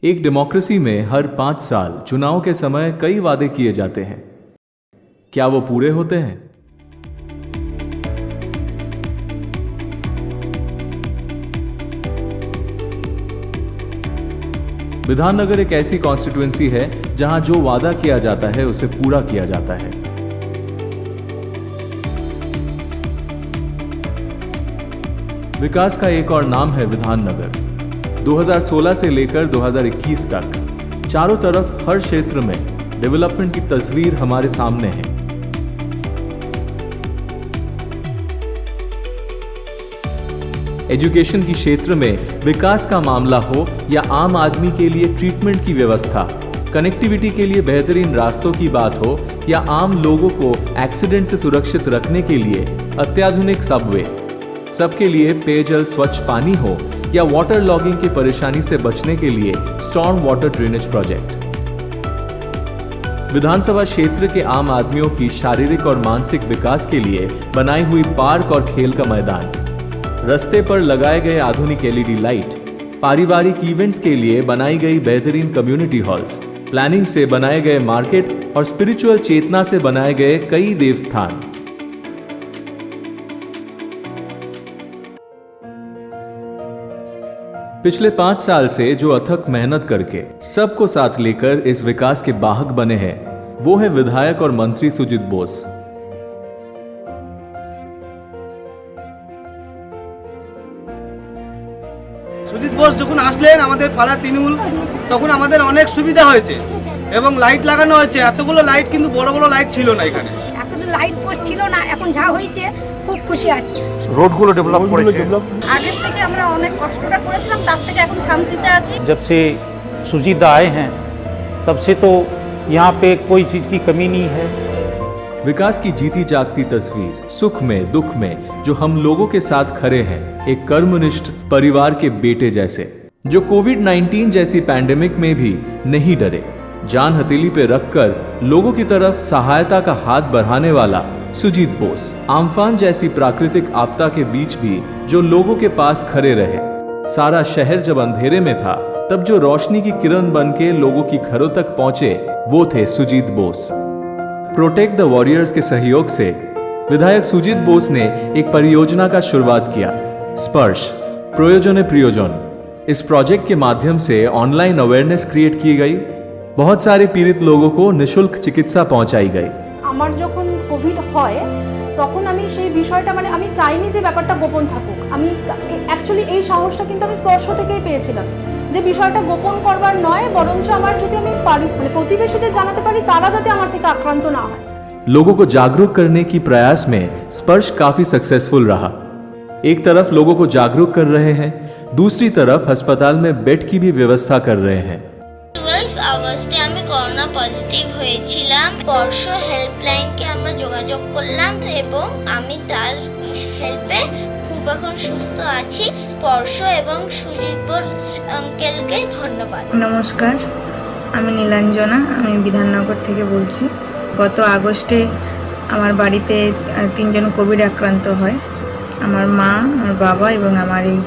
एक डेमोक्रेसी में हर 5 साल चुनाव के समय कई वादे किए जाते हैं। क्या वो पूरे होते हैं? विधाननगर एक ऐसी कॉन्स्टिट्यूएंसी है जहां जो वादा किया जाता है उसे पूरा किया जाता है। विकास का एक और नाम है विधाननगर। 2016 से लेकर 2021 तक चारों तरफ हर क्षेत्र में डेवलपमेंट की तस्वीर हमारे सामने है। एजुकेशन की क्षेत्र में विकास का मामला हो या आम आदमी के लिए ट्रीटमेंट की व्यवस्था, कनेक्टिविटी के लिए बेहतरीन रास्तों की बात हो या आम लोगों को एक्सीडेंट से सुरक्षित रखने के लिए अत्याधुनिक सबवे, सबके लिए पेयजल स्वच्छ पानी हो या वाटर लॉगिंग की परेशानी से बचने के लिए स्टॉर्म वाटर ड्रेनेज प्रोजेक्ट। विधानसभा क्षेत्र के आम आदमियों की शारीरिक और मानसिक विकास के लिए बनाई हुई पार्क और खेल का मैदान, रास्ते पर लगाए गए आधुनिक एलईडी लाइट, पारिवारिक इवेंट्स के लिए बनाई गई बेहतरीन कम्युनिटी हॉल्स, प्लानिंग से बनाए गए मार्केट और स्पिरिचुअल चेतना से बनाए गए कई देवस्थान। पिछले 5 साल से जो अथक मेहनत करके सबको साथ लेकर इस विकास के वाहक बने हैं, वो है विधायक और मंत्री सुजीत बोस। সুজিত বোস যখন আসলেন আমাদের পাড়া তৃণমূল, তখন আমাদের অনেক সুবিধা হয়েছে এবং লাইট লাগানো হয়েছে। এতগুলো লাইট কিন্তু বড় বড় লাইট ছিল না এখানে, এতগুলো লাইট পোস্ট ছিল না। এখন যা হয়েছে খুব খুশি আছি। রোডগুলো ডেভেলপ করেছে। আগের থেকে আমরা অনেক কষ্টটা করেছিলাম, তার থেকে এখন শান্তিতে আছি। जब से सुजीत आए हैं तब से तो यहाँ पे कोई चीज़ की कमी नहीं है। विकास की जीती जागती तस्वीर, सुख में दुख में जो हम लोगों के साथ खड़े हैं, एक कर्मनिष्ठ परिवार के बेटे जैसे, जो कोविड-19 जैसी पैंडेमिक में भी नहीं डरे, जान हथेली पे रखकर लोगों की तरफ सहायता का हाथ बढ़ाने वाला सुजीत बोस। आम्फान जैसी प्राकृतिक आपदा के बीच भी जो लोगों के पास खड़े रहे। सारा शहर जब अंधेरे में था, तब जो रोशनी की किरण बनके लोगों की घरों तक पहुंचे, वो थे Sujit Bose. Protect the warriors के सहयोग से विधायक सुजीत बोस ने एक परियोजना का शुरुआत किया, स्पर्श प्रयोजन प्रियोजन। इस प्रोजेक्ट के माध्यम से ऑनलाइन अवेयरनेस क्रिएट की गई, बहुत सारे पीड़ित लोगों को निःशुल्क चिकित्सा पहुंचाई गई। আমার যখন কোভিড হয় তখন আমি সেই বিষয়টা আমি চাইনি যে ব্যাপারটা গোপন থাকুক। আমি অ্যাকচুয়ালি এই সাহসটা কিন্তু আমি স্পর্শ থেকেই পেয়েছিলাম যে বিষয়টা গোপন করবার নয়, বরঞ্চ আমার যদি আমি পারি প্রতিবেশীদের জানাতে পারি, তারা যাতে আমার থেকে আক্রান্ত না হয়। लोगों को जागरूक करने की प्रयास में स्पर्श काफी सक्सेसफुल रहा। एक तरफ लोगों को जागरूक कर रहे हैं, दूसरी तरफ अस्पताल में बेड की भी व्यवस्था कर रहे हैं। 12 আগস্টে আমি করোনা পজিটিভ হয়েছিলাম। স্পর্শ হেল্পলাইনকে আমরা যোগাযোগ করলাম এবং আমি তার হেল্পে খুব এখন সুস্থ আছি। স্পর্শ এবং সুজিত বোস আঙ্কেলকে ধন্যবাদ। নমস্কার, আমি নীলাঞ্জনা, আমি বিধাননগর থেকে বলছি। গত আগস্টে আমার বাড়িতে 3 জন কোভিড আক্রান্ত হয়। আমার মা, আমার বাবা এবং আমার এই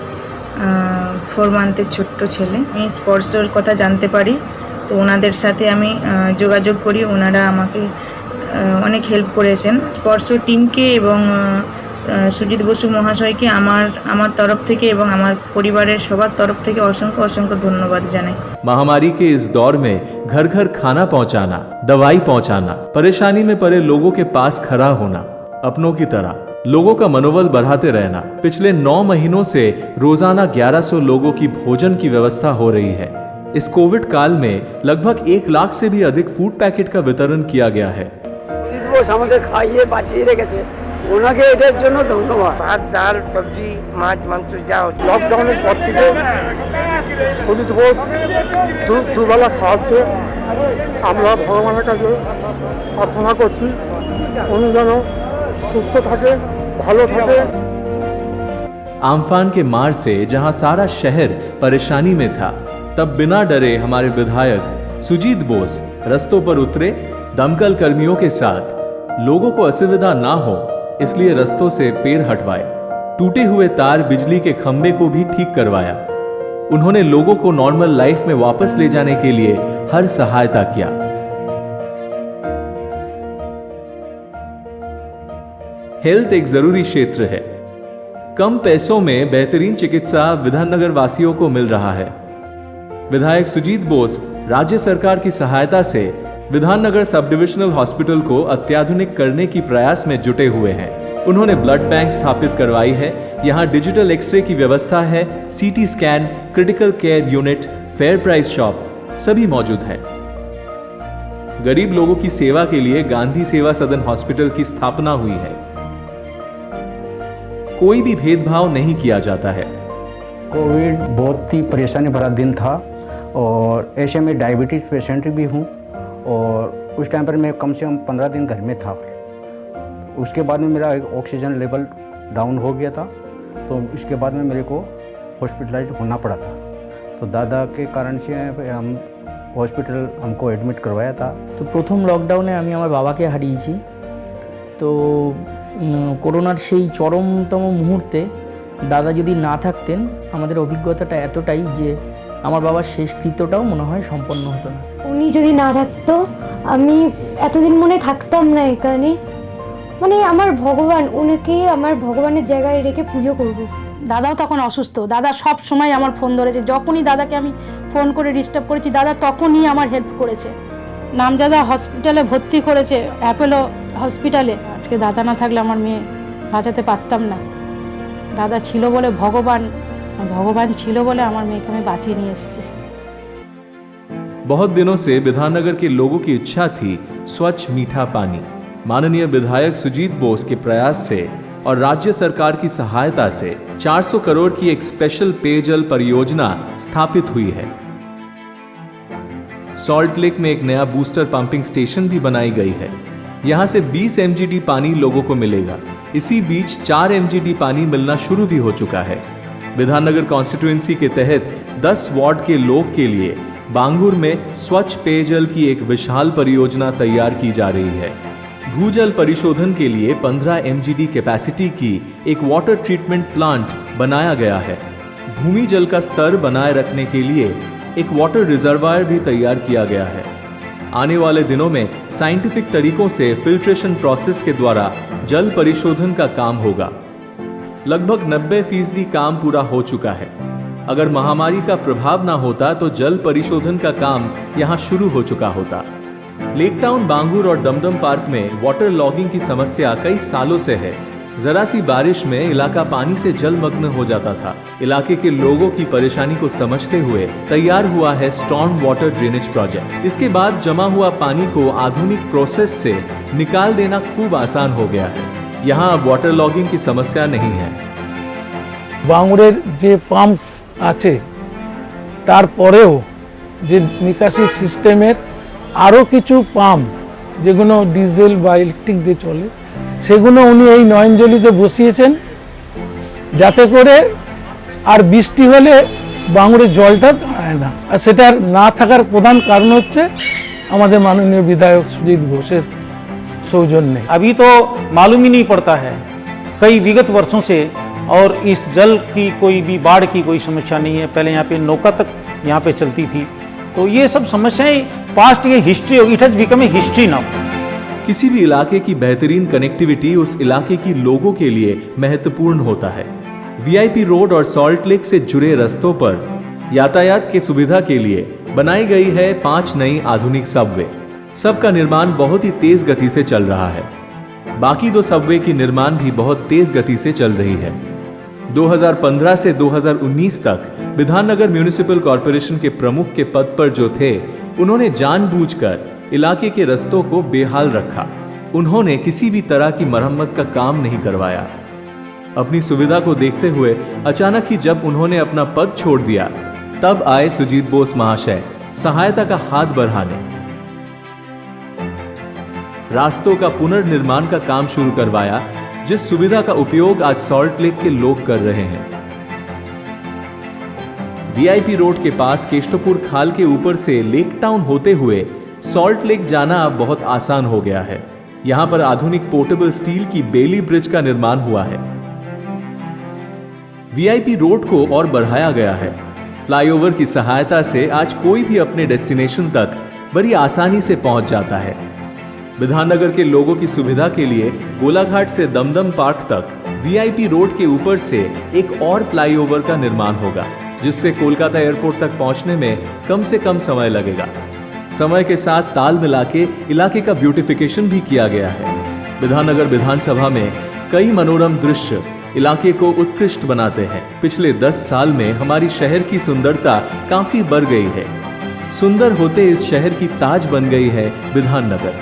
4 মান্থের ছোট্ট ছেলে। আমি স্পর্শের কথা জানতে পারি, তো ওনাদের সাথে আমি যোগাযোগ করি। ওনারা আমাকে অনেক হেল্প করেছেন। স্পর্শ টিমকে এবং সুজিত বসু মহাশয়কে আমার তরফ থেকে এবং আমার পরিবারের সবার তরফ থেকে অসংখ্য অসংখ্য ধন্যবাদ জানাই। महामारी के इस दौर में घर घर खाना पहुंचाना, दवाई पहुंचाना, परेशानी में पड़े लोगों के पास खड़ा होना, अपनों की तरह लोगों का मनोबल बढ़ाते रहना। पिछले 9 महीनों से रोजाना 1100 लोगों की भोजन की व्यवस्था हो रही है। इस कोविड काल में लगभग 1 लाख से भी अधिक फूड पैकेट का वितरण किया गया है। আমাদের খাইয়ে বাঁচিয়ে রেখেছে, ওনাকে এটার জন্য ধন্যবাদ। ভাত, ডাল, সবজি, মাছ, মাংস যা লকডাউনের পর থেকে সুজিত বোস দুবেলা খাওয়াচ্ছে। আমরা ভগবানের কাছে প্রার্থনা করছি উনি যেন সুস্থ থাকে, ভালো থাকে। आम्फान के मार से जहां सारा शहर परेशानी में था, तब बिना डरे हमारे विधायक सुजीत बोस रस्तों पर उतरे। दमकल कर्मियों के साथ लोगों को असुविधा ना हो इसलिए रस्तों से पेड़ हटवाए, टूटे हुए तार, बिजली के खंभे को भी ठीक करवाया। उन्होंने लोगों को नॉर्मल लाइफ में वापस ले जाने के लिए हर सहायता किया। हेल्थ एक जरूरी क्षेत्र है। कम पैसों में बेहतरीन चिकित्सा विधाननगर वासियों को मिल रहा है। विधायक सुजीत बोस राज्य सरकार की सहायता से विधाननगर सब डिविजनल हॉस्पिटल को अत्याधुनिक करने की प्रयास में जुटे हुए हैं। उन्होंने ब्लड बैंक स्थापित करवाई है। यहाँ डिजिटल एक्सरे की व्यवस्था है, CT scan, critical care unit, fair price shop सभी मौजूद हैं। गरीब लोगों की सेवा के लिए गांधी सेवा सदन हॉस्पिटल की स्थापना हुई है। कोई भी भेदभाव नहीं किया जाता है। कोविड बहुत ही परेशानी भरा दिन था और ऐसे में डायबिटीज़ पेशेंट भी हूँ और उस टाइम पर मैं कम से कम 15 दिन घर में था। उसके बाद में मेरा ऑक्सीजन लेवल डाउन हो गया था, तो इसके बाद में मेरे को हॉस्पिटलाइज होना पड़ा था। तो दादा के कारण से हम हॉस्पिटल हमको एडमिट करवाया था। তো প্রথম লকডাউনে আমি আমার বাবাকে হারিয়েছি। তো করোনার সেই চরমতম মুহূর্তে দাদা যদি না থাকতেন আমাদের অভিজ্ঞতাটা এতটাই যে আমার বাবার শেষকৃত্যটাও মনে হয় সম্পন্ন হতো না। উনি যদি না থাকতো আমি এতদিন মনে থাকতাম না এখানে। মানে আমার ভগবান, ওনাকে আমার ভগবানের জায়গায় রেখে পুজো করব। দাদাও তখন অসুস্থ। দাদা সব সময় আমার ফোন ধরেছে। যখনই দাদাকে আমি ফোন করে ডিস্টার্ব করেছি দাদা তখনই আমার হেল্প করেছে। নামজাদা হসপিটালে ভর্তি করেছে, অ্যাপোলো হসপিটালে। আজকে দাদা না থাকলে আমার মেয়ে বাঁচাতে পারতাম না। দাদা ছিল বলে ভগবান ছিল বলে আমার মেয়েকে আমি বাঁচিয়ে নিয়ে এসেছি। बहुत दिनों से विधाननगर के लोगों की इच्छा थी स्वच्छ मीठा पानी। माननीय विधायक सुजीत बोस के प्रयास से और राज्य सरकार की सहायता से 400 करोड़ की एक स्पेशल पेयजल परियोजना स्थापित हुई है। सॉल्ट लेक में एक नया बूस्टर पंपिंग स्टेशन भी बनाई गई है। यहां से 20 MGD पानी लोगों को मिलेगा। इसी बीच 4 MGD पानी मिलना शुरू भी हो चुका है। विधाननगर कॉन्स्टिट्यूएंसी के तहत 10 वार्ड के लोग के लिए बांगुर में स्वच्छ पेयजल की एक विशाल परियोजना तैयार की जा रही है। भूजल परिशोधन के लिए 15 MGD कैपेसिटी की एक वाटर ट्रीटमेंट प्लांट बनाया गया है। भूमि जल का स्तर बनाए रखने के लिए एक वाटर रिजर्वायर भी तैयार किया गया है। आने वाले दिनों में साइंटिफिक तरीकों से फिल्ट्रेशन प्रोसेस के द्वारा जल परिशोधन का काम होगा। लगभग 90% काम पूरा हो चुका है। अगर महामारी का प्रभाव ना होता तो जल परिशोधन का काम यहाँ शुरू हो चुका होता। लेक टाउन बांगुर और दमदम पार्क में वाटर लॉगिंग की समस्या कई सालों से है। जरा सी बारिश में इलाका पानी से जलमग्न हो जाता था। इलाके के लोगों की परेशानी को समझते हुए तैयार हुआ है स्टॉर्म वाटर ड्रेनेज प्रोजेक्ट। इसके बाद जमा हुआ पानी को आधुनिक प्रोसेस से निकाल देना खूब आसान हो गया है। यहाँ अब वाटर लॉगिंग की समस्या नहीं है। বাঙুরের যে পাম্প আছে তারপরেও যে নিকাশি সিস্টেমের আরও কিছু পাম্প যেগুলো ডিজেল বা ইলেকট্রিক দিয়ে চলে সেগুলো উনি এই নয়নজলিতে বসিয়েছেন যাতে করে আর বৃষ্টি হলে বাঙুরের জলটা দাঁড়ায় না। আর সেটার না থাকার প্রধান কারণ হচ্ছে আমাদের মাননীয় বিধায়ক সুজিত ঘোষের सौजन्य। अभी तो मालूम ही नहीं पड़ता है कई विगत वर्षों से, और इस जल की कोई भी बाढ़ की कोई समस्या नहीं है। पहले यहाँ पे नौका तक यहाँ पे चलती थी। तो ये सब समस्याएं पास्ट ये history, it has become a history now. किसी भी इलाके की बेहतरीन कनेक्टिविटी उस इलाके की लोगों के लिए महत्वपूर्ण होता है। वीआईपी रोड और सॉल्ट लेक से जुड़े रास्तों पर यातायात की सुविधा के लिए बनाई गई है 5 नई आधुनिक सबवे। सबका निर्माण बहुत ही तेज गति से चल रहा है। बाकी 2 सबवे की निर्माण भी बहुत तेज गति से चल रही है। 2015 से 2019 तक विधाननगर म्युनिसिपल कॉरपोरेशन के प्रमुख के पद पर जो थे उन्होंने जानबूझकर इलाके के रास्तों को बेहाल रखा। उन्होंने किसी भी तरह की मरम्मत का काम नहीं करवाया। अपनी सुविधा को देखते हुए अचानक ही जब उन्होंने अपना पद छोड़ दिया तब आए सुजीत बोस महाशय सहायता का हाथ बढ़ाने। रास्तों का पुनर्निर्माण का काम शुरू करवाया, जिस सुविधा का उपयोग आज सॉल्ट लेक के लोग कर रहे हैं। वीआईपी रोड के पास केष्टपुर खाल के ऊपर से लेक टाउन होते हुए सॉल्ट लेक जाना अब बहुत आसान हो गया है। यहां पर आधुनिक पोर्टेबल स्टील की बेली ब्रिज का निर्माण हुआ है। वीआईपी रोड को और बढ़ाया गया है। फ्लाईओवर की सहायता से आज कोई भी अपने डेस्टिनेशन तक बड़ी आसानी से पहुंच जाता है। विधाननगर के लोगों की सुविधा के लिए गोलाघाट से दमदम पार्क तक वीआईपी रोड के ऊपर से एक और फ्लाईओवर का निर्माण होगा, जिससे कोलकाता एयरपोर्ट तक पहुंचने में कम से कम समय लगेगा। समय के साथ ताल मिला के इलाके का ब्यूटिफिकेशन भी किया गया है। विधाननगर विधानसभा में कई मनोरम दृश्य इलाके को उत्कृष्ट बनाते हैं। पिछले 10 साल में हमारी शहर की सुंदरता काफी बढ़ गई है। सुंदर होते इस शहर की ताज बन गई है विधाननगर।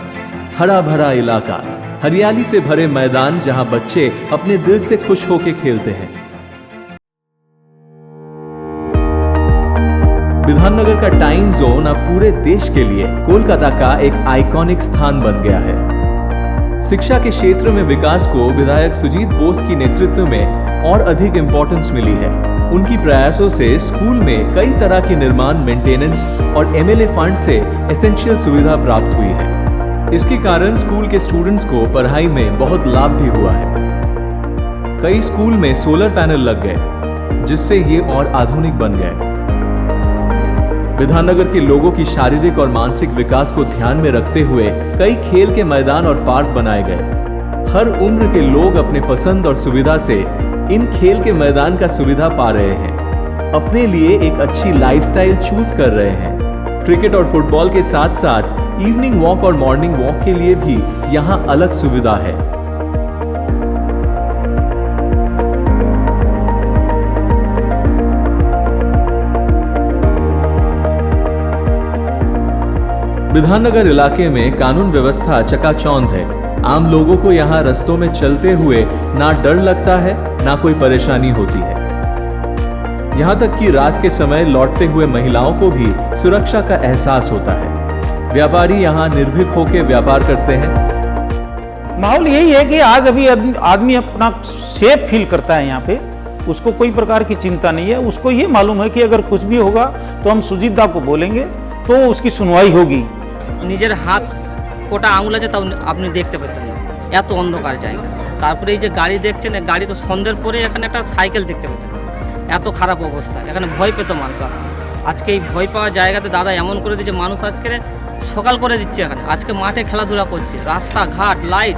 हरा भरा इलाका, हरियाली से भरे मैदान जहां बच्चे अपने दिल से खुश होकर खेलते हैं। विधाननगर का टाइम जोन अब पूरे देश के लिए कोलकाता का एक आइकॉनिक स्थान बन गया है। शिक्षा के क्षेत्र में विकास को विधायक सुजीत बोस की नेतृत्व में और अधिक इंपॉर्टेंस मिली है। उनकी प्रयासों से स्कूल में कई तरह की निर्माण, मेंटेनेंस और एमएलए फंड से एसेंशियल सुविधा प्राप्त हुई है। इसके कारण स्कूल के स्टूडेंट्स को पढ़ाई में बहुत लाभ भी हुआ है। कई स्कूल में सोलर पैनल लग गए, जिससे ये और आधुनिक बन गए। विधाननगर के लोगों की शारीरिक और मानसिक विकास को ध्यान में रखते हुए कई खेल के मैदान और पार्क बनाए गए। हर उम्र के लोग अपने पसंद और सुविधा से इन खेल के मैदान का सुविधा पा रहे हैं, अपने लिए एक अच्छी लाइफस्टाइल चूज कर रहे हैं। क्रिकेट और फुटबॉल के साथ साथ इवनिंग वॉक और मॉर्निंग वॉक के लिए भी यहां अलग सुविधा है। विधाननगर इलाके में कानून व्यवस्था चकाचौंध है। आम लोगों को यहाँ रस्तों में चलते हुए ना डर लगता है, ना कोई परेशानी होती है। यहाँ तक कि रात के समय लौटते हुए महिलाओं को भी सुरक्षा का एहसास होता है। व्यापारी यहाँ निर्भीक होकर व्यापार करते हैं। माहौल यही है कि आज अभी आदमी अपना सेफ फील करता है यहाँ पे, उसको कोई प्रकार की चिंता नहीं है। उसको ये मालूम है कि अगर कुछ भी होगा तो हम सुजीत दा को बोलेंगे तो उसकी सुनवाई होगी। নিজের হাত কোটা আঙুল আছে তাও আপনি দেখতে পেতেন না, এত অন্ধকার জায়গা। তারপরে এই যে গাড়ি দেখছেন, গাড়ি তো সন্ধ্যের পরে এখানে একটা সাইকেল দেখতে পেতেন, এত খারাপ অবস্থা। এখানে ভয় পেত মানুষ আসতে। আজকে এই ভয় পাওয়া জায়গাতে দাদা এমন করে দিয়েছে, মানুষ আজকে সকাল করে দিচ্ছে। এখানে আজকে মাঠে খেলাধুলা করছে, রাস্তাঘাট লাইট।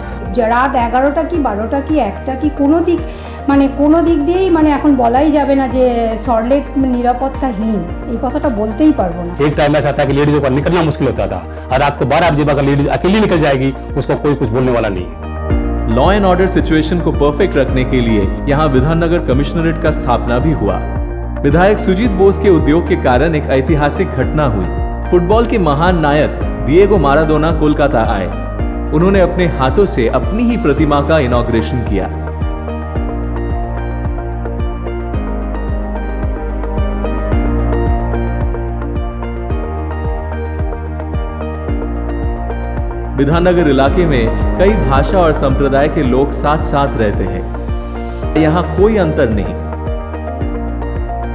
রাত 11টা কি 12টা কি 1টা কি কোনো দিক দিয়েই এখন বলাই যাবে না যে সল্টলেক নিরাপত্তাহীন, এই কথাটা বলতেই পারবো না। एक टाइम ऐसा था कि लेडीजों का निकलना मुश्किल होता था, और रात को 12 बजे अगर लेडीज अकेली निकल जाएगी उसको कोई कुछ बोलने वाला नहीं है। लॉ एंड ऑर्डर सिचुएशन को परफेक्ट रखने के लिए यहाँ विधाननगर कमिश्नरेट का स्थापना भी हुआ। विधायक सुजीत बोस के उद्योग के कारण एक ऐतिहासिक घटना हुई। फुटबॉल के महान नायक डिएगो माराडोना कोलकाता आए। उन्होंने अपने हाथों से अपनी ही प्रतिमा का इनॉग्रेशन किया। विधाननगर इलाके में कई भाषा और संप्रदाय के लोग साथ साथ रहते हैं। यहाँ कोई अंतर नहीं,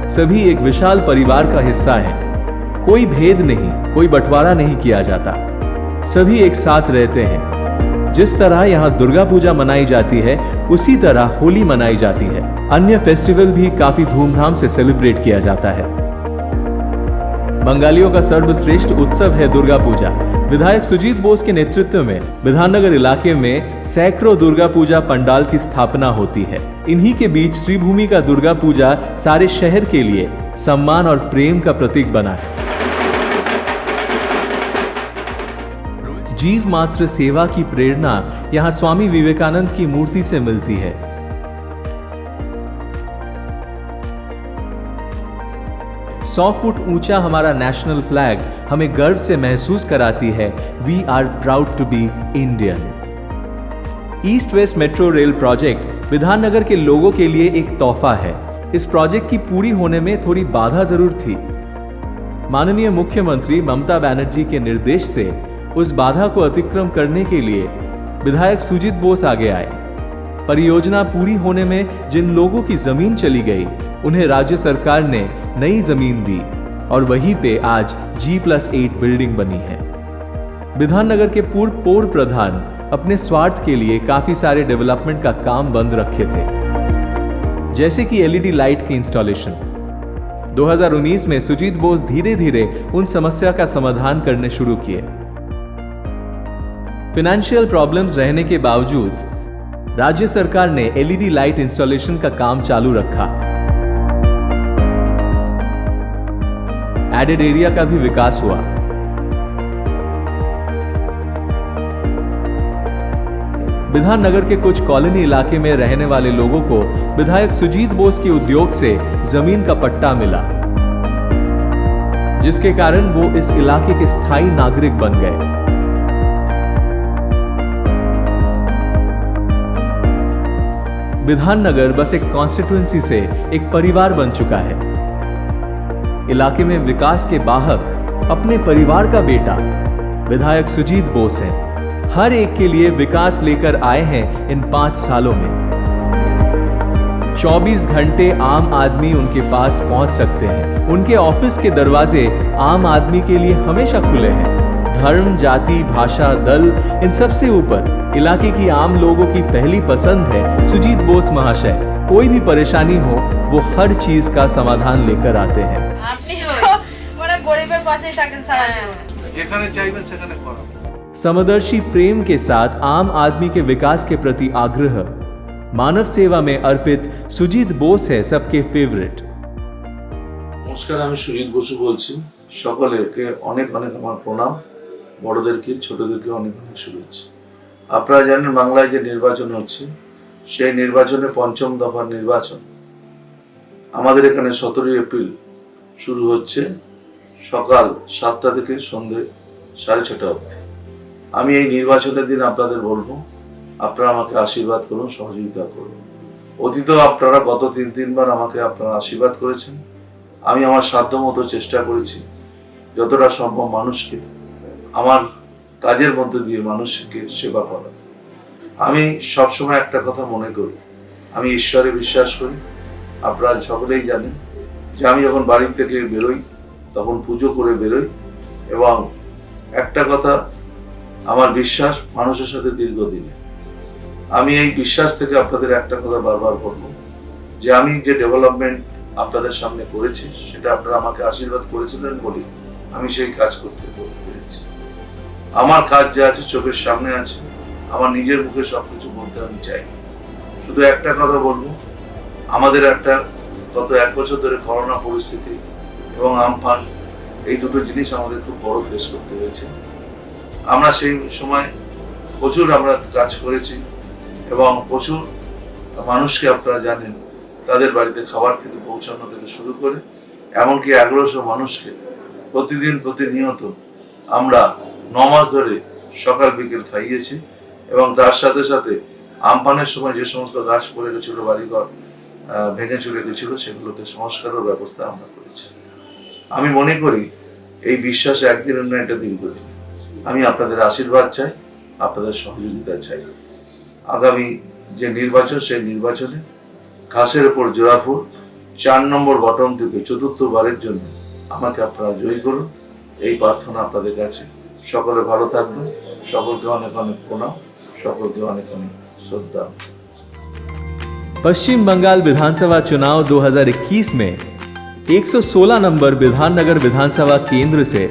सभी एक विशाल परिवार का हिस्सा हैं। कोई भेद नहीं, कोई बंटवारा नहीं किया जाता, सभी एक साथ रहते हैं। जिस तरह यहाँ दुर्गा पूजा मनाई जाती है, उसी तरह होली मनाई जाती है। अन्य फेस्टिवल भी काफी धूमधाम से सेलिब्रेट किया जाता है। बंगालियों का सर्वश्रेष्ठ उत्सव है दुर्गा पूजा। विधायक सुजीत बोस के नेतृत्व में विधाननगर इलाके में सैकड़ों दुर्गा पूजा पंडाल की स्थापना होती है। इन्हीं के बीच श्रीभूमि का दुर्गा पूजा सारे शहर के लिए सम्मान और प्रेम का प्रतीक बना है। जीव मात्र सेवा की प्रेरणा यहाँ स्वामी विवेकानंद की मूर्ति से मिलती है। 100 फुट ऊंचा हमारा नेशनल फ्लैग हमें गर्व से महसूस कराती है, we are proud to be Indian. East west metro rail project Bidhannagar के लोगों के लिए एक तोहफा है। इस प्रोजेक्ट की पूरी होने में थोड़ी बाधा जरूर थी। माननीय मुख्यमंत्री ममता बनर्जी के निर्देश से उस बाधा को अतिक्रम करने के लिए विधायक सुजीत बोस आगे आए। परियोजना पूरी होने में जिन लोगों की जमीन चली गई, उन्हें राज्य सरकार ने नई जमीन दी और वहीं पे आज G+8 बिल्डिंग बनी है। विधाननगर के पूर्व पौर प्रधान अपने स्वार्थ के लिए काफी सारे डेवलपमेंट का काम बंद रखे थे, जैसे कि LED लाइट की इंस्टॉलेशन। 2019 में सुजीत बोस धीरे धीरे उन समस्या का समाधान करने शुरू किए। फाइनेंशियल प्रॉब्लम्स रहने के बावजूद राज्य सरकार ने एलईडी लाइट इंस्टॉलेशन का काम चालू रखा। एडेड एरिया का भी विकास हुआ। विधाननगर के कुछ कॉलोनी इलाके में रहने वाले लोगों को विधायक सुजीत बोस के उद्योग से जमीन का पट्टा मिला, जिसके कारण वो इस इलाके के स्थायी नागरिक बन गए। विधाननगर बस एक कॉन्स्टिट्यूएंसी से एक परिवार बन चुका है। इलाके में विकास के वाहक अपने परिवार का बेटा विधायक सुजीत बोस हैं। हर एक के लिए विकास लेकर आए हैं इन 5 सालों में। 24 घंटे आम आदमी उनके पास पहुंच सकते हैं। उनके ऑफिस के दरवाजे आम आदमी के लिए हमेशा खुले हैं। धर्म, जाति, भाषा, दल, इन सब से ऊपर इलाके की आम लोगों की पहली पसंद है सुजीत बोस महाशय। कोई भी परेशानी हो वो हर चीज का समाधान लेकर आते हैं। समदर्शी प्रेम के साथ आम आदमी के विकास के प्रति आग्रह, मानव सेवा में अर्पित सुजीत बोस है सबके फेवरेट। নমস্কার, আমি সুজিত বসু বলছি। সকলকে অনেক অনেক আমার প্রণাম, বড়দেরকে ছোটদেরকে অনেক অনেক শুভেচ্ছা। আপনারা জানেন বাংলায় যে নির্বাচন হচ্ছে, সেই নির্বাচনে ৫ম দফার নির্বাচন আমাদের এখানে ১৭ এপ্রিল শুরু হচ্ছে, সকাল ৭টা থেকে সন্ধ্যে ৬:৩০ অবধি। আমি এই নির্বাচনের দিন আপনাদের বলবো, আপনারা আমাকে আশীর্বাদ করুন, সহযোগিতা করুন। অতীতেও আপনারা গত ৩বার আমাকে আপনারা আশীর্বাদ করেছেন। আমি আমার সাধ্যমতো চেষ্টা করেছি যতটা সম্ভব মানুষকে আমার কাজের মধ্যে দিয়ে মানুষকে সেবা করা। আমি সবসময় একটা কথা মনে করি, আমি ঈশ্বরে বিশ্বাস করি। আপনারা সকলেই জানেন যে আমি যখন বাড়ি থেকে বেরোই তখন পুজো করে বেরোই, এবং একটা কথা আমার বিশ্বাস মানুষের সাথে দীর্ঘদিনে। আমি এই বিশ্বাস থেকে আপনাদের একটা কথা বারবার বলবো যে আমি যে ডেভেলপমেন্ট আপনাদের সামনে করেছি সেটা আপনারা আমাকে আশীর্বাদ করেছিলেন বলে আমি সেই কাজ করতে পেরেছি। আমার কাজ যা আছে চোখের সামনে আছে, আমার নিজের মুখে সবকিছু বলতে আমি চাই। শুধু একটা কথা বলবো, আমাদের একটা গত 1 বছর ধরে করোনা পরিস্থিতি এবং আমফান, এই দুটো জিনিস আমাদের খুব বড় ফেস করতে হয়েছে। আমরা সেই সময় প্রচুর আমরা কাজ করেছি এবং প্রচুর মানুষকে আপনারা জানেন তাদের বাড়িতে খাবার থেকে পৌঁছানো থেকে শুরু করে এমনকি 1100 মানুষকে প্রতিদিন প্রতিনিয়ত আমরা 9 মাস ধরে সকাল বিকেল খাইয়েছি, এবং তার সাথে সাথে আমফানের সময় যে সমস্ত গাছ পড়ে গেছিল, বাড়িঘর ভেঙে চলে গেছিল, সেগুলোকে সংস্কারের ব্যবস্থা আমরা করেছি। আমি মনে করি এই বিশ্বাস একদিনের না, এটা দীর্ঘদিন। আমি আপনাদের আশীর্বাদ চাই, আপনাদের সহযোগিতা চাই। আগামী যে নির্বাচন, সেই নির্বাচনে ঘাসের উপর জোড়া ফুল 4 নম্বর বটন টিপে 4র্থবারের জন্য আমাকে আপনারা জয়ী করুন, এই প্রার্থনা আপনাদের কাছে। সকলে ভালো থাকবেন, সকলকে অনেক অনেক প্রণাম, সকলকে অনেক অনেক শ্রদ্ধা। पश्चिम बंगाल विधानसभा चुनाव 2021 में 116 नंबर विधाननगर विधानसभा केंद्र से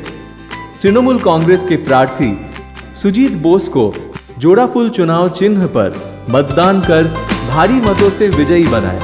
तृणमूल कांग्रेस के प्रार्थी सुजीत बोस को जोड़ाफुल चुनाव चिन्ह पर मतदान कर भारी मतों से विजयी बनाए।